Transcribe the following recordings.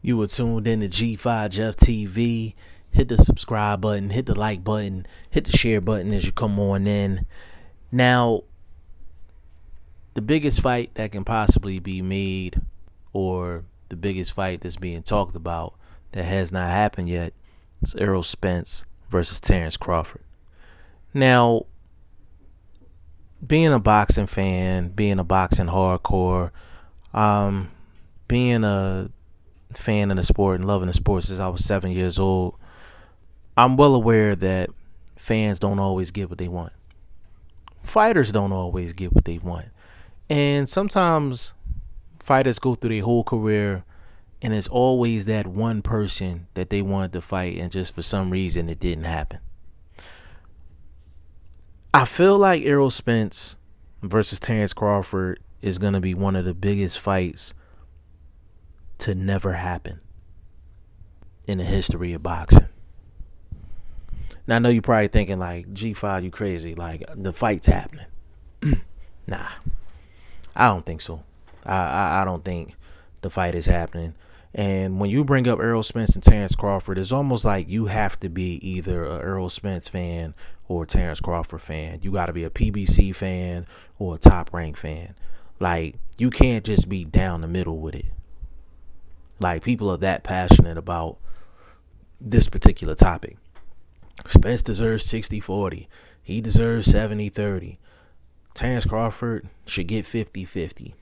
You were tuned in to G5 Jeff TV. Hit the subscribe button, hit the like button, hit the share button as you come on in. Now, the biggest fight that can possibly be made, or the biggest fight that's being talked about that has not happened yet, is Errol Spence versus Terence Crawford. Now, being a boxing fan, being a boxing hardcore, being a fan of the sport and loving the sport since I was 7 years old, I'm well aware that fans don't always get what they want. Fighters don't always get what they want. And sometimes fighters go through their whole career and it's always that one person that they wanted to fight, and just for some reason it didn't happen. I feel like Errol Spence versus Terence Crawford is going to be one of the biggest fights to never happen in the history of boxing. Now, I know you're probably thinking like, G5, you crazy, like the fight's happening. Nah, I don't think so. I don't think the fight is happening. And when you bring up Errol Spence and Terence Crawford, it's almost like you have to be either a Errol Spence fan or a Terence Crawford fan. You got to be a PBC fan or a Top Rank fan. Like, you can't just be down the middle with it. Like, people are that passionate about this particular topic. Spence deserves 60-40. He deserves 70-30. Terence Crawford should get 50-50.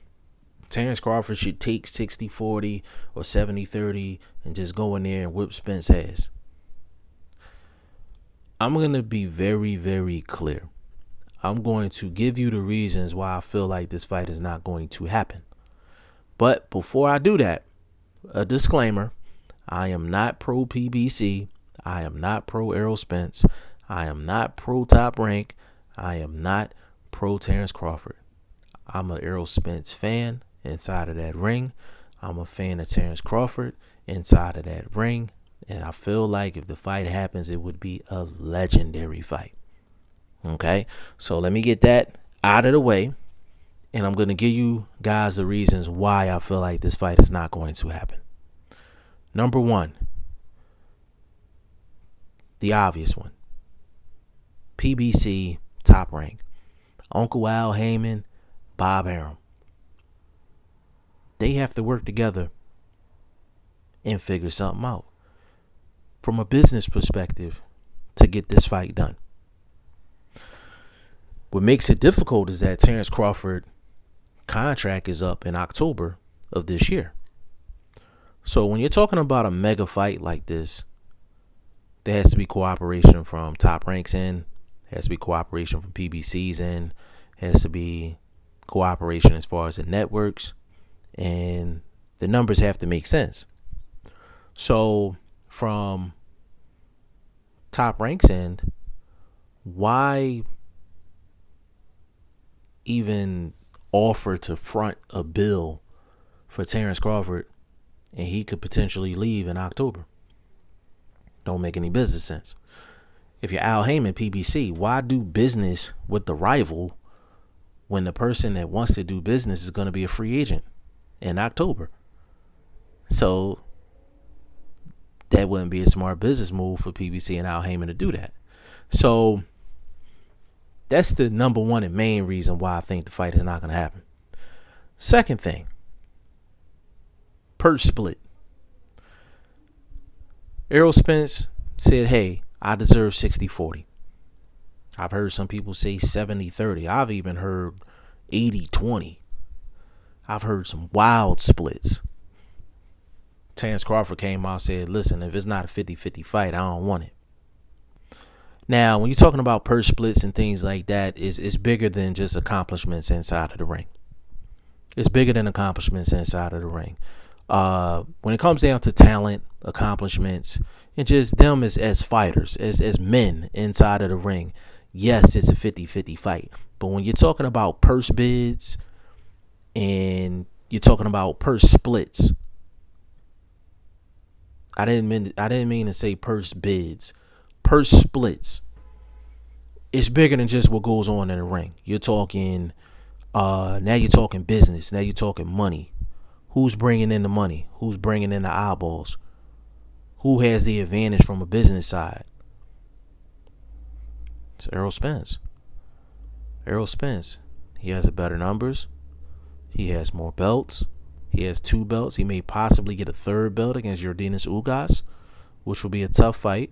Terence Crawford should take 60-40 or 70-30 and just go in there and whip Spence's ass. I'm going to be very, very clear. I'm going to give you the reasons why I feel like this fight is not going to happen. But before I do that, a disclaimer: I am not pro PBC. I am not pro Errol Spence. I am not pro Top Rank. I am not pro Terence Crawford. I'm a Errol Spence fan inside of that ring. I'm a fan of Terence Crawford inside of that ring. And I feel like if the fight happens, it would be a legendary fight. Okay, so let me get that out of the way. And I'm going to give you guys the reasons why I feel like this fight is not going to happen. Number one, the obvious one. PBC, Top Rank. Uncle Al Heyman, Bob Arum. They have to work together and figure something out from a business perspective to get this fight done. What makes it difficult is that Terence Crawford contract is up in October of this year. So when you're talking about a mega fight like this, there has to be cooperation from Top Rank's end, has to be cooperation from PBC's end, has to be cooperation as far as the networks, and the numbers have to make sense. So from Top Rank's end, why even offer to front a bill for Terence Crawford and he could potentially leave in October? Don't make any business sense. If you're Al Heyman, PBC, why do business with the rival when the person that wants to do business is going to be a free agent in October? So that wouldn't be a smart business move for PBC and Al Heyman to do that. So that's the number one and main reason why I think the fight is not going to happen. Second thing, purse split. Errol Spence said, hey, I deserve 60-40. I've heard some people say 70-30. I've even heard 80-20. I've heard some wild splits. Terence Crawford came out and said, listen, if it's not a 50-50 fight, I don't want it. Now, when you're talking about purse splits and things like that, it's bigger than just accomplishments inside of the ring. It's bigger than accomplishments inside of the ring. When it comes down to talent, accomplishments, and just them as fighters, as men inside of the ring, yes, it's a 50-50 fight. But when you're talking about purse bids and you're talking about purse splits, I didn't mean to say purse bids. Purse splits. It's bigger than just what goes on in the ring. You're talking now you're talking business. Now you're talking money. Who's bringing in the money? Who's bringing in the eyeballs? Who has the advantage from a business side? It's Errol Spence. Errol Spence. He has better numbers. He has more belts. He has 2 belts. He may possibly get a 3rd belt against Yordenis Ugas, which will be a tough fight.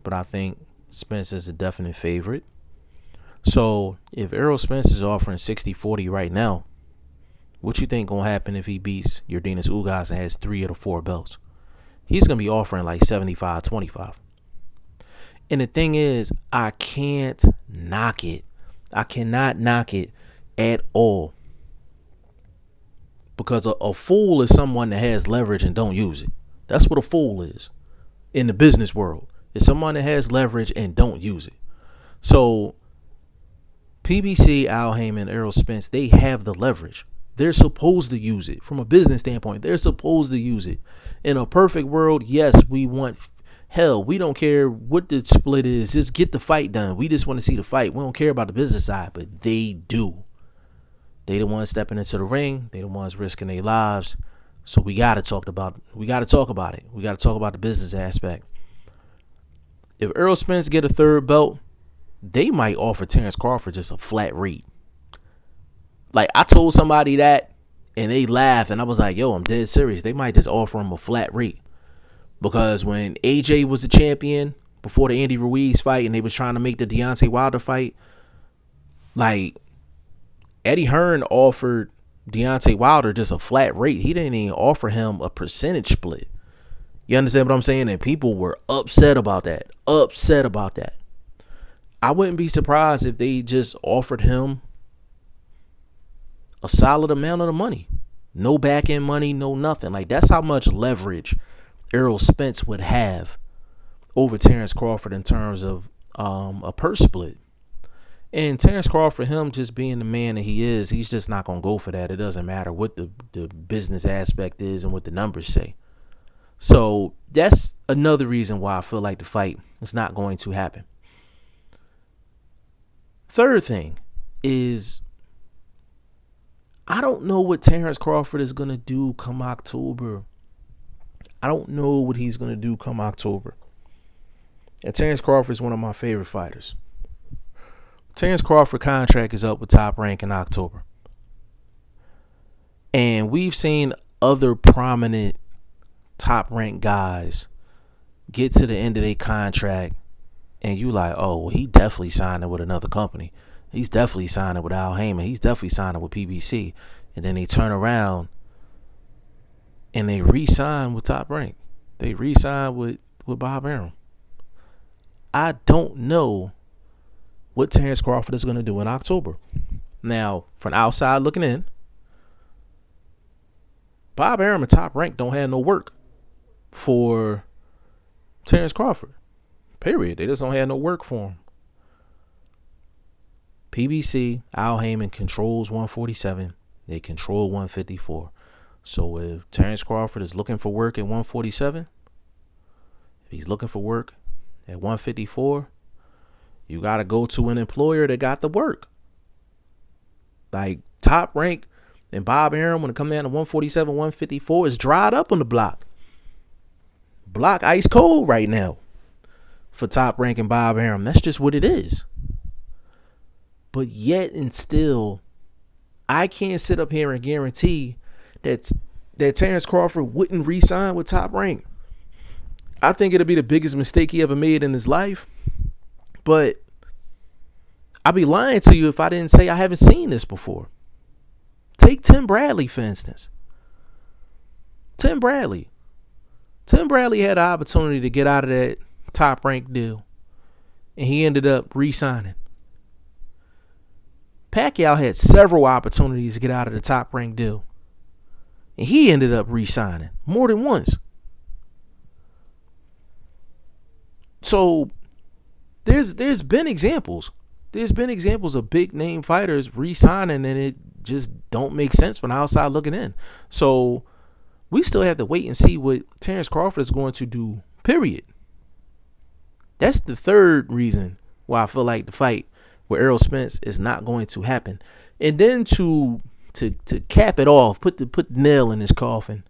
But I think Spence is a definite favorite. So if Errol Spence is offering 60-40 right now, what you think gonna happen if he beats Yordenis Ugas and has 3 of the 4 belts? He's gonna be offering like 75-25. And the thing is, I can't knock it. I cannot knock it at all. Because a fool is someone that has leverage and don't use it. That's what a fool is in the business world. It's someone that has leverage and don't use it. So PBC, Al Heyman, Errol Spence, they have the leverage. They're supposed to use it. From a business standpoint, they're supposed to use it. In a perfect world, yes, we want, hell, we don't care what the split is. Just get the fight done. We just want to see the fight. We don't care about the business side, but they do. They the ones stepping into the ring. They the ones risking their lives. So we gotta talk about it. We gotta talk about the business aspect. If Errol Spence get a 3rd belt, they might offer Terence Crawford just a flat rate. Like, I told somebody that and they laughed, and I was like, yo, I'm dead serious. They might just offer him a flat rate. Because when AJ was the champion before the Andy Ruiz fight and they was trying to make the Deontay Wilder fight, like, Eddie Hearn offered Deontay Wilder just a flat rate. He didn't even offer him a percentage split. You understand what I'm saying? And people were upset about that. I wouldn't be surprised if they just offered him a solid amount of the money. No back end money, no nothing. Like, that's how much leverage Errol Spence would have over Terence Crawford in terms of a purse split. And Terence Crawford, him just being the man that he is, he's just not going to go for that. It doesn't matter what the business aspect is and what the numbers say. So that's another reason why I feel like the fight is not going to happen. Third thing is, I don't know what Terence Crawford is going to do come October. And Terence Crawford is one of my favorite fighters. Terence Crawford contract is up with Top Rank in October. And we've seen other prominent Top Rank guys get to the end of their contract and you like, oh, well, he definitely signing with another company. He's definitely signing with Al Heyman. He's definitely signing with PBC. And then they turn around and they re-sign with Top Rank. They re-sign with Bob Arum. I don't know what Terence Crawford is going to do in October. Now, from outside looking in, Bob Arum and Top Rank don't have no work for Terence Crawford. Period. They just don't have no work for him. PBC, Al Heyman controls 147. They control 154. So if Terence Crawford is looking for work at 147, if he's looking for work at 154, you got to go to an employer that got the work. Like Top Rank and Bob Arum, when it comes down to 147, 154, is dried up on the block. Block ice cold right now for Top Rank and Bob Arum. That's just what it is. But yet and still, I can't sit up here and guarantee that Terence Crawford wouldn't re-sign with Top Rank. I think it'll be the biggest mistake he ever made in his life. But I'd be lying to you if I didn't say I haven't seen this before. Take Tim Bradley, for instance. Tim Bradley had an opportunity to get out of that Top Rank deal, and he ended up re-signing. Pacquiao had several opportunities to get out of the Top Rank deal, and he ended up re-signing more than once. So there's been examples. There's been examples of big name fighters re-signing and it just don't make sense from the outside looking in. So we still have to wait and see what Terence Crawford is going to do, period. That's the third reason why I feel like the fight with Errol Spence is not going to happen. And then to to cap it off, put the nail in his coffin.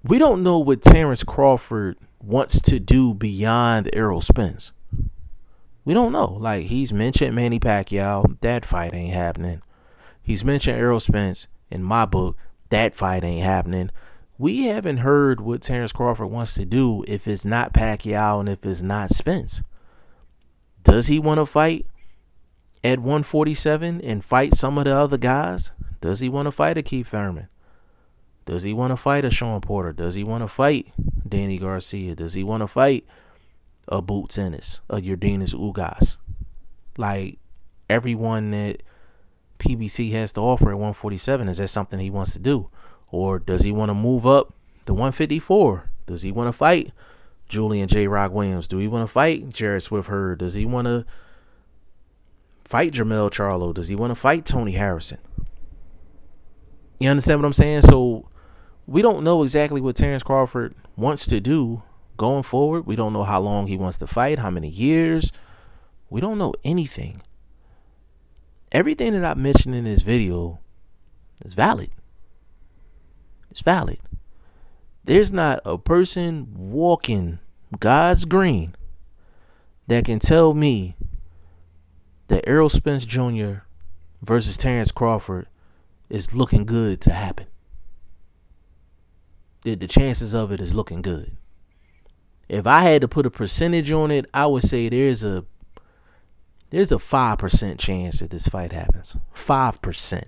We don't know what Terence Crawford wants to do beyond Errol Spence. We don't know. Like, he's mentioned Manny Pacquiao. That fight ain't happening. He's mentioned Errol Spence. In my book, that fight ain't happening. We haven't heard what Terence Crawford wants to do if it's not Pacquiao and if it's not Spence. Does he want to fight at 147 and fight some of the other guys? Does he want to fight a Keith Thurman? Does he want to fight a Sean Porter? Does he want to fight Danny Garcia? Does he want to fight a Boots Ennis, a Yordenis Ugas? Like, everyone that PBC has to offer at 147, is that something he wants to do? Or does he want to move up to 154? Does he want to fight Julian J. Rock Williams? Do he want to fight Jared Swift Hurd? Does he want to fight Jermell Charlo? Does he want to fight Tony Harrison? You understand what I'm saying? So we don't know exactly what Terence Crawford wants to do going forward. We don't know how long he wants to fight, how many years. We don't know anything. Everything that I mentioned in this video is valid. It's valid. There's not a person walking God's green that can tell me that Errol Spence Jr. versus Terence Crawford is looking good to happen. The chances of it is looking good. If I had to put a percentage on it, I would say there's a 5% chance that this fight happens. 5%.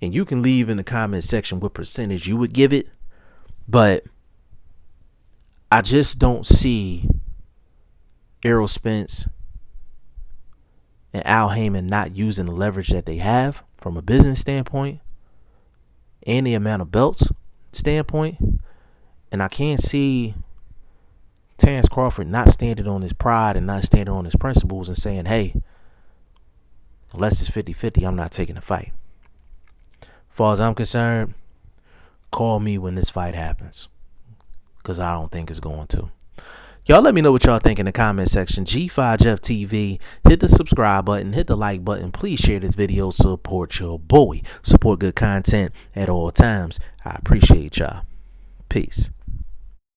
And you can leave in the comment section what percentage you would give it. But I just don't see Errol Spence and Al Heyman not using the leverage that they have from a business standpoint and the amount of belts standpoint. And I can't see Terence Crawford not standing on his pride and not standing on his principles and saying, hey, unless it's 50-50, I'm not taking the fight. As far as I'm concerned, call me when this fight happens, because I don't think it's going to. Y'all let me know what y'all think in the comment section. G5Jeff TV. Hit the subscribe button. Hit the like button. Please share this video. Support your boy. Support good content at all times. I appreciate y'all. Peace.